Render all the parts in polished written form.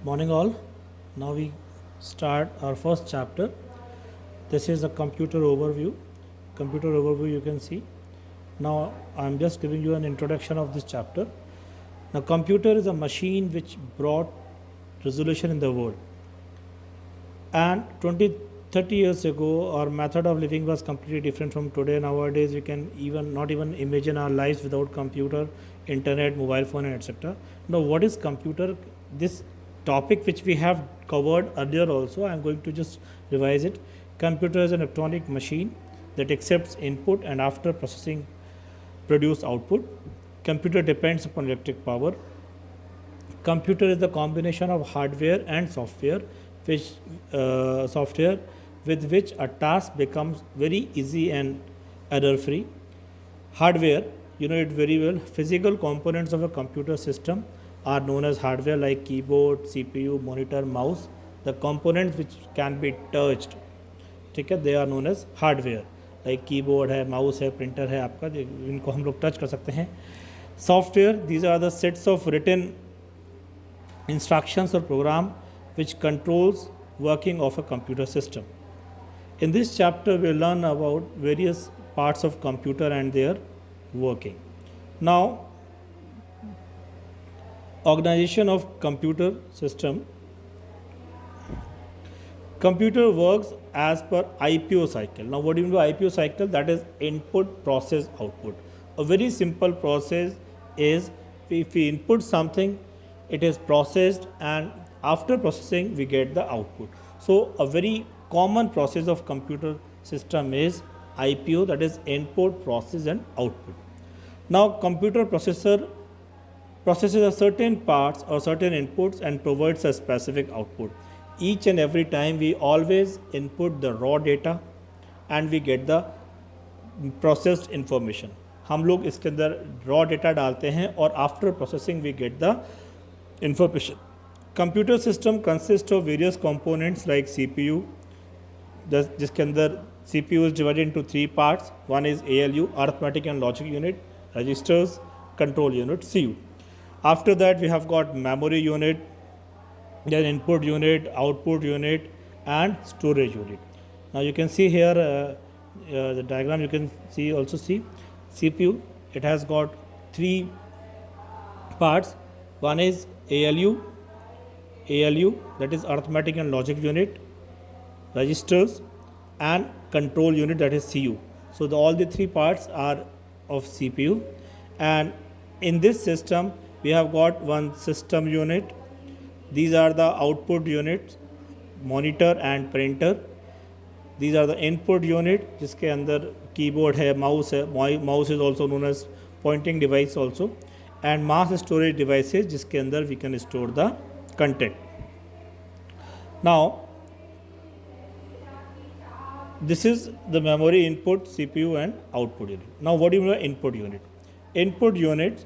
Morning all. Now we start our first chapter. This is a computer overview. Computer overview you can see. Now I'm just giving you an introduction of this chapter. Now computer is a machine which brought resolution in the world. And 20-30 years ago our method of living was completely different from today. Nowadays we can even not even imagine our lives without computer, internet, mobile phone and etc. Now what is computer? This topic which we have covered earlier also, I am going to just revise it. Computer is an electronic machine that accepts input and after processing produce output. Computer depends upon electric power. Computer is the combination of hardware and software which software with which a task becomes very easy and error free. Hardware, you know it very well. Physical components of a computer system are known as hardware, like keyboard, CPU, monitor, mouse. The components which can be touched, ठीक है, they are known as hardware. Like keyboard है, mouse है, printer है आपका, इनको हम लोग touch कर सकते हैं. Software, these are the sets of written instructions or program which controls working of a computer system. In this chapter we will learn about various parts of computer and their working. Now, organization of computer system. Computer works as per IPO cycle. Now what do you mean by IPO cycle? That is input, process, output. A very simple process is, if we input something, it is processed, and after processing we get the output. So a very common process of computer system is IPO, that is input, process and output. Now computer processor processes a certain parts or certain inputs and provides a specific output. Each and every time we always input the raw data and we get the processed information. हम लोग इसके अंदर raw data डालते हैं और after processing we get the information. Computer system consists of various components like CPU, जिसके अंदर CPU is divided into three parts. One is ALU, arithmetic and logic unit, registers, control unit, CU. After that we have got memory unit, then input unit, output unit and storage unit. Now you can see here the diagram, you can see also see CPU, it has got three parts. One is ALU, that is arithmetic and logic unit, registers and control unit, that is CU. So all the three parts are of CPU, and in this system we have got one system unit. These are the output units, monitor and printer. These are the input unit, जिसके अंदर keyboard है, mouse है, mouse is also known as pointing device also, and mass storage devices जिसके अंदर we can store the content. Now this is the memory input, CPU and output unit. Now what do you mean by input unit?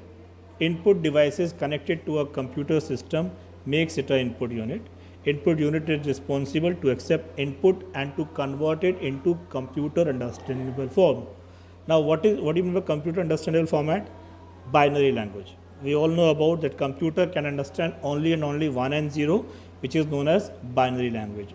Input devices connected to a computer system makes it an input unit. Input unit is responsible to accept input and to convert it into computer understandable form. Now what do you mean by computer understandable format? Binary language. We all know about that computer can understand only and only 1 and 0, which is known as binary language.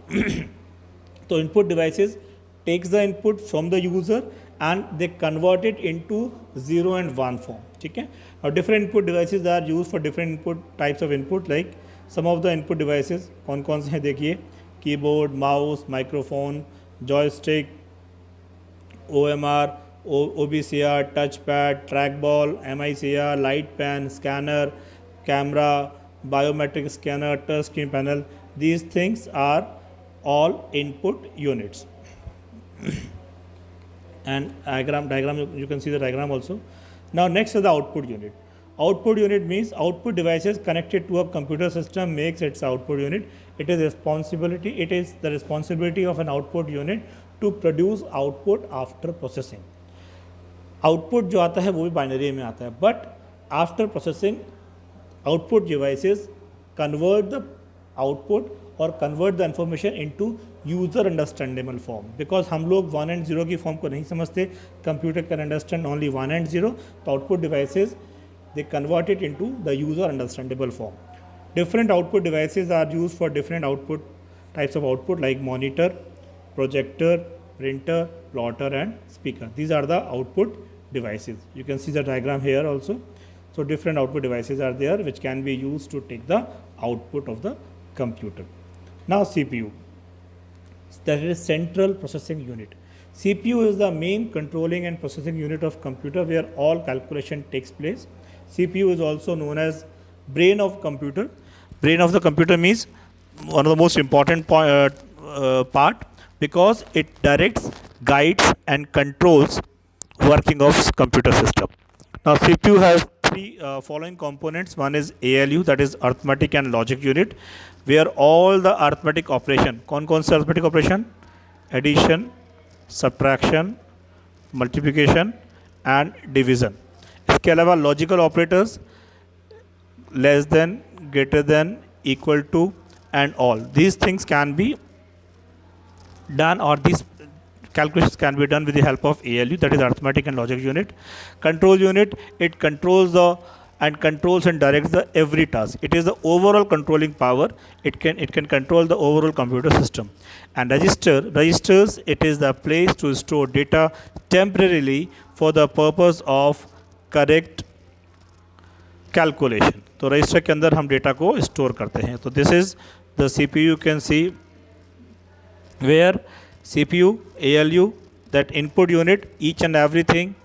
So input devices takes the input from the user and they convert it into 0 and 1 form. Okay? Now different input devices are used for different input types of input. Like some of the input devices कौन से हैं देखिए, keyboard, mouse, microphone, joystick, OMR, OBCR, touchpad, trackball, MICR, light pen, scanner, camera, biometric scanner, touch screen panel. These things are all input units. And diagram you can see the diagram also. Now next is the output unit. Output unit means output devices connected to a computer system makes its output unit. It is the responsibility of an output unit to produce output after processing. Output जो आता है वो भी binary में आता है, but after processing output devices convert the output और convert the information into user understandable form. Because हम लोग 1 and 0 की फॉर्म को नहीं समझते, computer can understand only 1 and 0, तो output devices they convert it into the user understandable form. Different output devices are used for different output types of output like monitor, projector, printer, plotter and speaker. These are the output devices. You can see the diagram here also. So different output devices are there which can be used to take the output of the computer. Now CPU, that is central processing unit. CPU is the main controlling and processing unit of computer where all calculation takes place. CPU is also known as brain of computer. Brain of the computer means one of the most important part because it directs, guides and controls working of computer system. Now CPU has three following components. One is ALU, that is arithmetic and logic unit, where all the arithmetic operation, कौन से arithmetic operation, addition, subtraction, multiplication and division. इसके अलावा logical operators, less than, greater than, equal to and all. These things can be done, or these calculations can be done with the help of ALU, that is arithmetic and logic unit. Control unit, it controls and directs the every task. It is the overall controlling power. It can control the overall computer system. And registers, it is the place to store data temporarily for the purpose of correct calculation. तो register के अंदर हम data को store करते हैं. तो this is the CPU. You can see where CPU, ALU, that input unit, each and everything